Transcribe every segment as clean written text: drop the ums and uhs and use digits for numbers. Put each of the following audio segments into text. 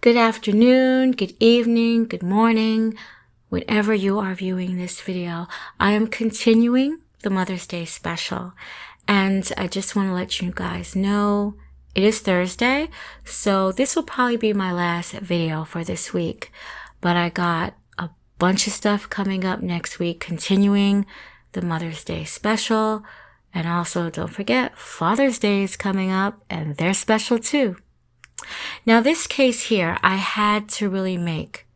Good afternoon, good evening, good morning, whenever you are viewing this video. I am continuing the Mother's Day special, and I just want to let you guys know it is Thursday, so this will probably be my last video for this week, but I got a bunch of stuff coming up next week, continuing the Mother's Day special, and also don't forget Father's Day is coming up, and they're special too. Now, this case here, I had to really make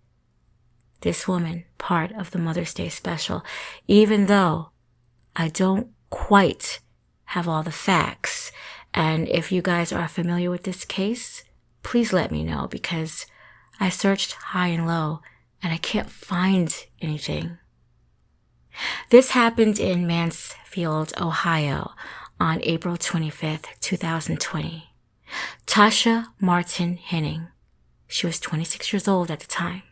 this woman part of the Mother's Day special, even though I don't quite have all the facts. And if you guys are familiar with this case, please let me know, because I searched high and low and I can't find anything. This happened in Mansfield, Ohio on April 25th, 2020. Tosha Martin-Henning. She was 26 years old at the time.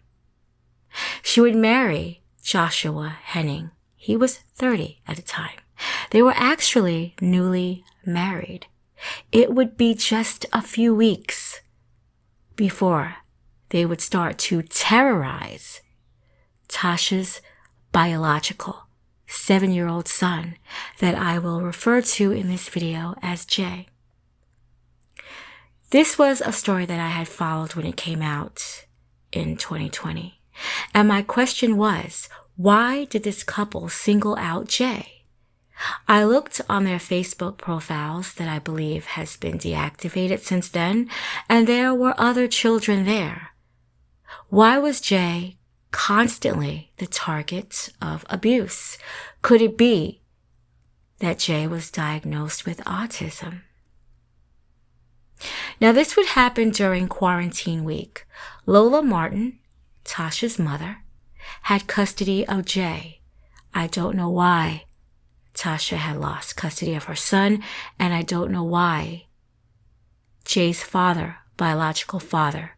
She would marry Joshua Henning. He was 30 at the time. They were actually newly married. It would be just a few weeks before they would start to terrorize Tosha's biological 7-year-old son that I will refer to in this video as Jay. This was a story that I had followed when it came out in 2020. And my question was, why did this couple single out Jay? I looked on their Facebook profiles that I believe has been deactivated since then, and there were other children there. Why was Jay constantly the target of abuse? Could it be that Jay was diagnosed with autism? Now, this would happen during quarantine week. Lola Martin, Tosha's mother, had custody of Jay. I don't know why Tosha had lost custody of her son, and I don't know why Jay's father, biological father,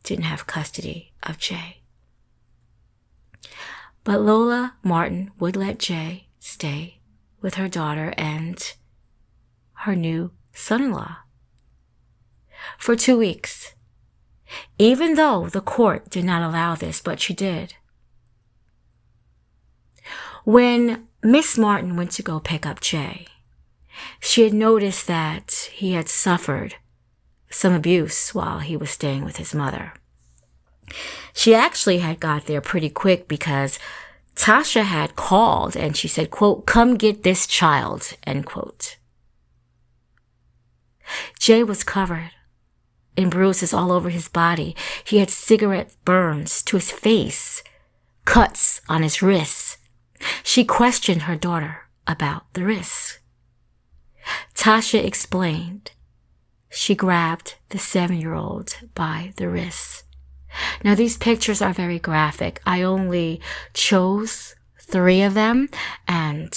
didn't have custody of Jay. But Lola Martin would let Jay stay with her daughter and her new son-in-law for 2 weeks, even though the court did not allow this, but she did. When Miss Martin went to go pick up Jay, she had noticed that he had suffered some abuse while he was staying with his mother. She actually had got there pretty quick because Tosha had called and she said, quote, "Come get this child," end quote. Jay was covered in bruises all over his body. He had cigarette burns to his face, cuts on his wrists. She questioned her daughter about the wrists. Tosha explained she grabbed the 7-year-old by the wrists. Now, these pictures are very graphic. I only chose 3 of them, and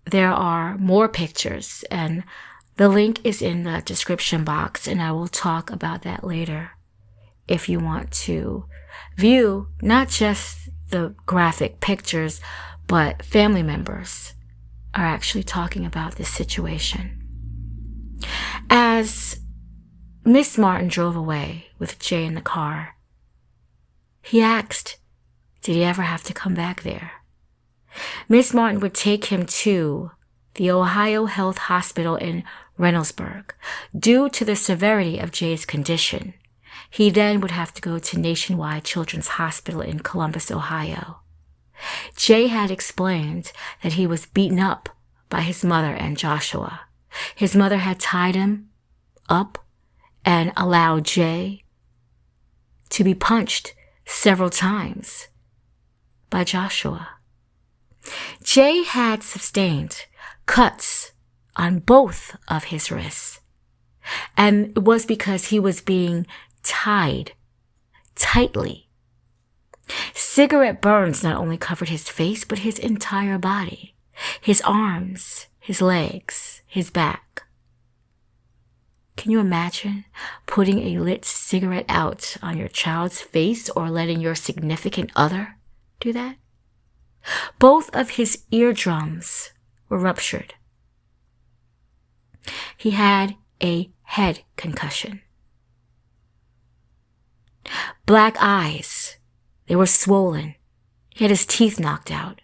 there are more pictures, and the link is in the description box, and I will talk about that later if you want to view not just the graphic pictures, but family members are actually talking about this situation. As Miss Martin drove away with Jay in the car, he asked, did he ever have to come back there? Miss Martin would take him to the Ohio Health Hospital in Reynoldsburg. Due to the severity of Jay's condition, he then would have to go to Nationwide Children's Hospital in Columbus, Ohio. Jay had explained that he was beaten up by his mother and Joshua. His mother had tied him up and allowed Jay to be punched several times by Joshua. Jay had sustained cuts on both of his wrists, and it was because he was being tied tightly. Cigarette burns not only covered his face, but his entire body, his arms, his legs, his back. Can you imagine putting a lit cigarette out on your child's face or letting your significant other do that? Both of his eardrums were ruptured. He had a head concussion. Black eyes. They were swollen. He had his teeth knocked out.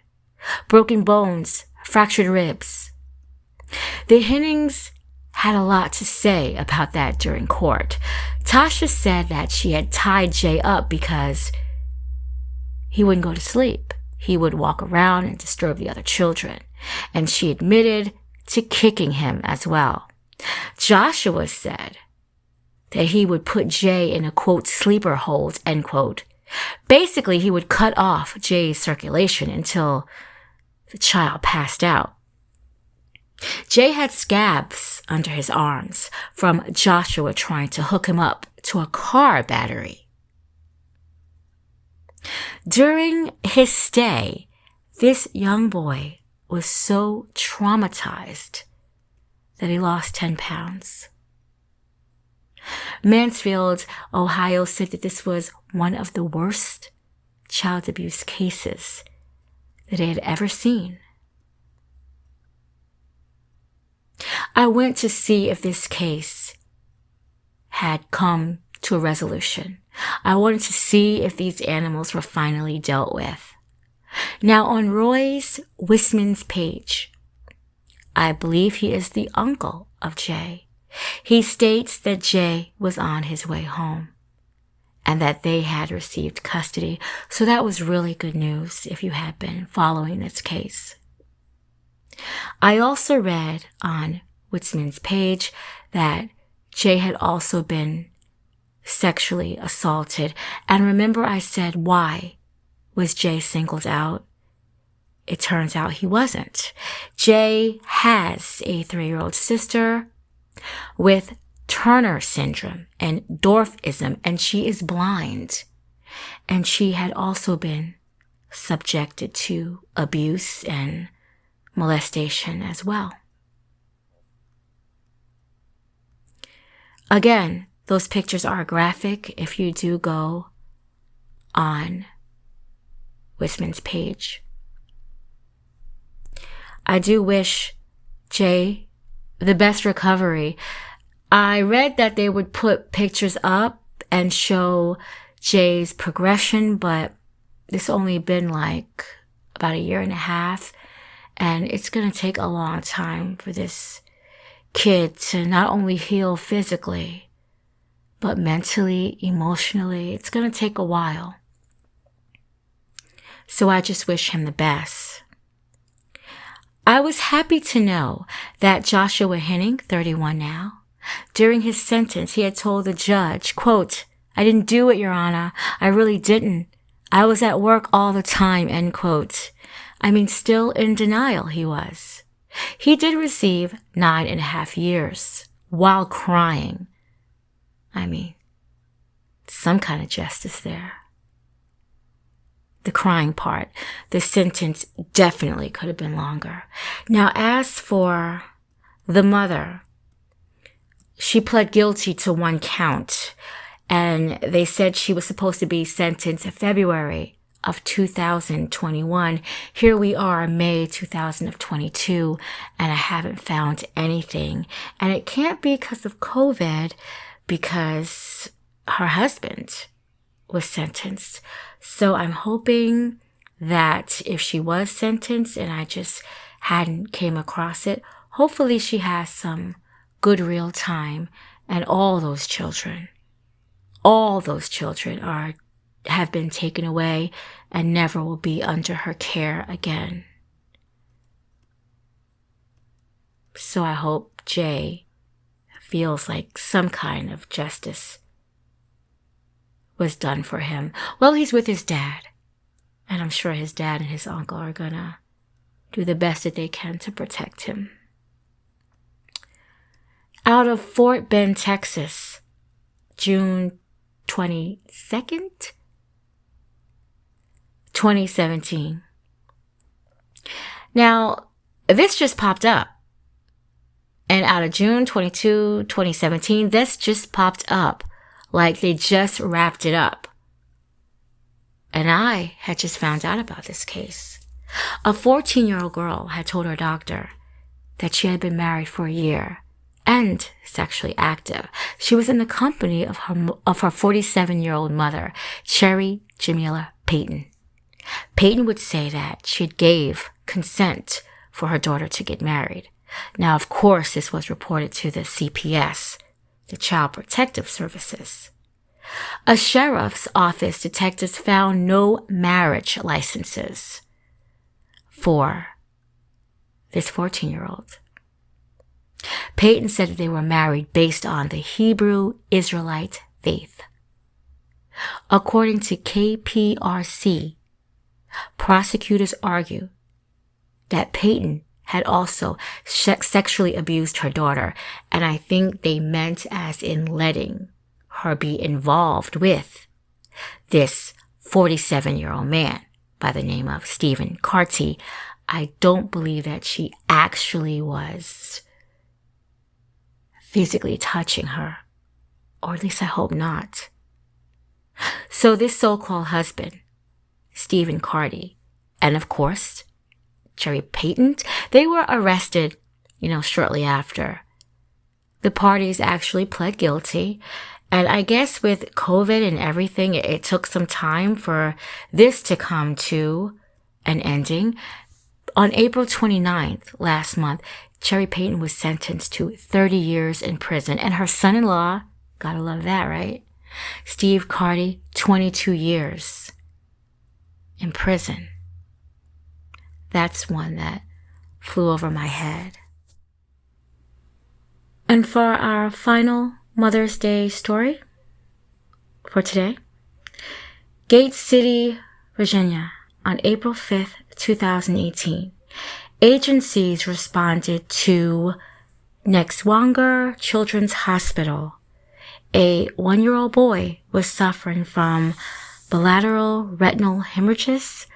Broken bones, fractured ribs. The Hennings had a lot to say about that during court. Tosha said that she had tied Jay up because he wouldn't go to sleep. He would walk around and disturb the other children. And she admitted to kicking him as well. Joshua said that he would put Jay in a, quote, sleeper hold, end quote. Basically, he would cut off Jay's circulation until the child passed out. Jay had scabs under his arms from Joshua trying to hook him up to a car battery. During his stay, this young boy was so traumatized that he lost 10 pounds. Mansfield, Ohio said that this was one of the worst child abuse cases that they had ever seen. I went to see if this case had come to a resolution. I wanted to see if these animals were finally dealt with. Now, on Roy's Wisman's page, I believe he is the uncle of Jay. He states that Jay was on his way home and that they had received custody. So that was really good news if you had been following this case. I also read on Wisman's page that Jay had also been sexually assaulted. And remember I said, why was Jay singled out? It turns out he wasn't. Jay has a 3-year-old sister with Turner syndrome and dwarfism, and she is blind. And she had also been subjected to abuse and molestation as well. Again, those pictures are graphic if you do go on Wisman's page. I do wish Jay the best recovery. I read that they would put pictures up and show Jay's progression, but this only been like about 1.5 years, and it's going to take a long time for this kid to not only heal physically, but mentally, emotionally. It's going to take a while. So I just wish him the best. I was happy to know that Joshua Henning, 31 now, during his sentence, he had told the judge, quote, "I didn't do it, Your Honor. I really didn't. I was at work all the time," end quote. I mean, still in denial he was. He did receive 9.5 years while crying. I mean, some kind of justice there. The crying part, the sentence definitely could have been longer. Now, as for the mother, she pled guilty to 1 count, and they said she was supposed to be sentenced in February of 2021. Here we are, May 2022, and I haven't found anything. And it can't be because of COVID, because her husband was sentenced. So I'm hoping that if she was sentenced and I just hadn't came across it, hopefully she has some good real time, and all those children have been taken away and never will be under her care again. So I hope Jay feels like some kind of justice was done for him. Well, he's with his dad, and I'm sure his dad and his uncle are gonna do the best that they can to protect him. Out of Fort Bend, Texas, June 22nd, 2017. Now, this just popped up. And out of June 22, 2017, this just popped up. Like they just wrapped it up. And I had just found out about this case. A 14-year-old girl had told her doctor that she had been married for 1 year and sexually active. She was in the company of her 47-year-old mother, Cherry Jamila Payton. Payton would say that she gave consent for her daughter to get married. Now, of course, this was reported to the CPS, the Child Protective Services. A sheriff's office detectives found no marriage licenses for this 14-year-old. Payton said that they were married based on the Hebrew Israelite faith. According to KPRC, prosecutors argue that Payton had also sexually abused her daughter, and I think they meant as in letting her be involved with this 47-year-old man by the name of Stephen Carty. I don't believe that she actually was physically touching her, or at least I hope not. So this so-called husband, Stephen Carty, and of course, Cherry Payton, they were arrested, shortly after. The parties actually pled guilty. And I guess with COVID and everything, it took some time for this to come to an ending. On April 29th last month, Cherry Payton was sentenced to 30 years in prison. And her son-in-law, gotta love that, right? Steve Carty, 22 years in prison. That's one that flew over my head. And for our final Mother's Day story for today, Gate City, Virginia, on April 5th, 2018, agencies responded to Nexwanger Children's Hospital. A 1-year-old boy was suffering from bilateral retinal hemorrhages.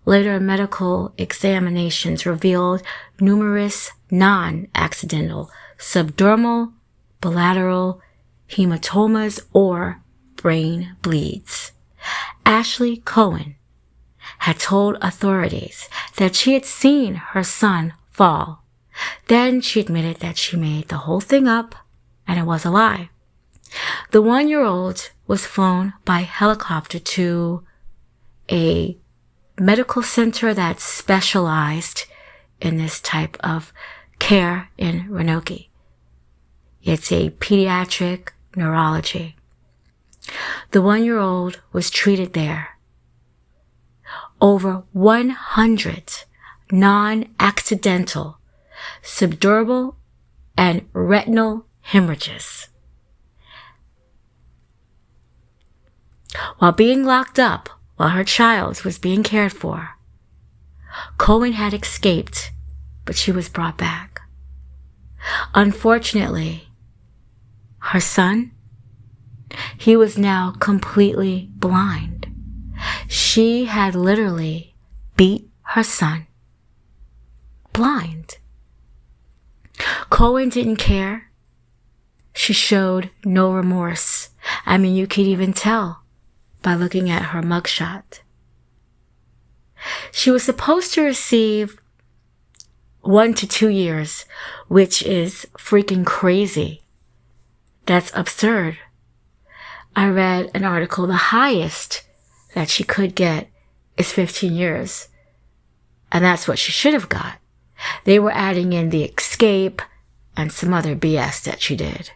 Later medical examinations revealed numerous non-accidental subdermal bilateral hematomas or brain bleeds. Ashley Cowen had told authorities that she had seen her son fall. Then she admitted that she made the whole thing up and it was a lie. The 1-year-old was flown by helicopter to a medical center that specialized in this type of care in Roanoke. It's a pediatric neurology. The 1-year-old was treated there. Over 100 non-accidental subdermal and retinal hemorrhages. While being locked up, while her child was being cared for, Cowen had escaped, but she was brought back. Unfortunately, her son, he was now completely blind. She had literally beat her son blind. Cowen didn't care. She showed no remorse. I mean, you could even tell by looking at her mugshot. She was supposed to receive 1 to 2 years, which is freaking crazy. That's absurd. I read an article, the highest that she could get is 15 years. And that's what she should have got. They were adding in the escape and some other BS that she did.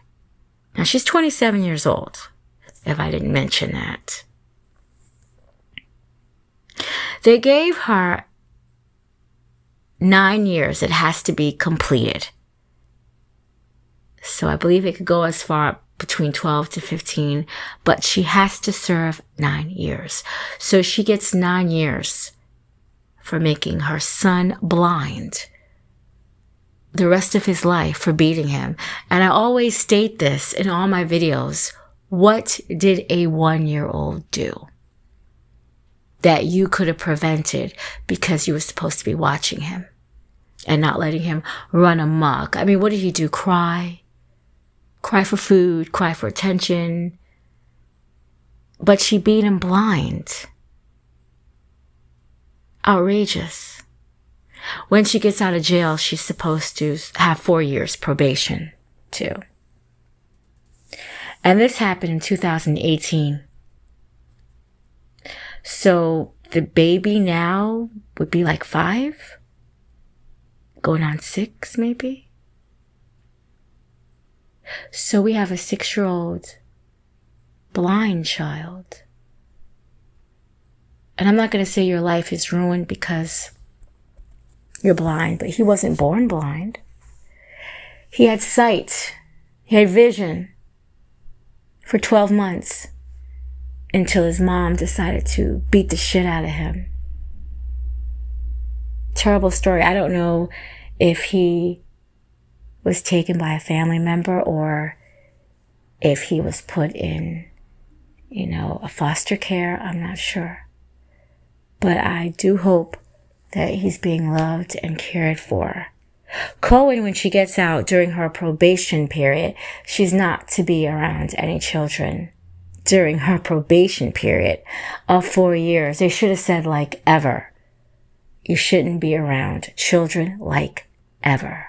Now she's 27 years old, if I didn't mention that. They gave her 9 years. It has to be completed. So I believe it could go as far between 12 to 15, but she has to serve 9 years. So she gets 9 years for making her son blind the rest of his life, for beating him. And I always state this in all my videos. What did a 1-year-old do that you could have prevented because you were supposed to be watching him and not letting him run amok? I mean, what did he do? Cry? Cry for food, cry for attention. But she beat him blind. Outrageous. When she gets out of jail, she's supposed to have 4 years probation. too. And this happened in 2018. So the baby now would be like 5, going on 6 maybe. So we have a 6-year-old blind child. And I'm not going to say your life is ruined because you're blind, but he wasn't born blind. He had sight, he had vision for 12 months until his mom decided to beat the shit out of him. Terrible story. I don't know if he was taken by a family member or if he was put in, a foster care. I'm not sure. But I do hope that he's being loved and cared for. Cowen, when she gets out during her probation period, she's not to be around any children during her probation period of 4 years. They should have said like ever. You shouldn't be around children like ever.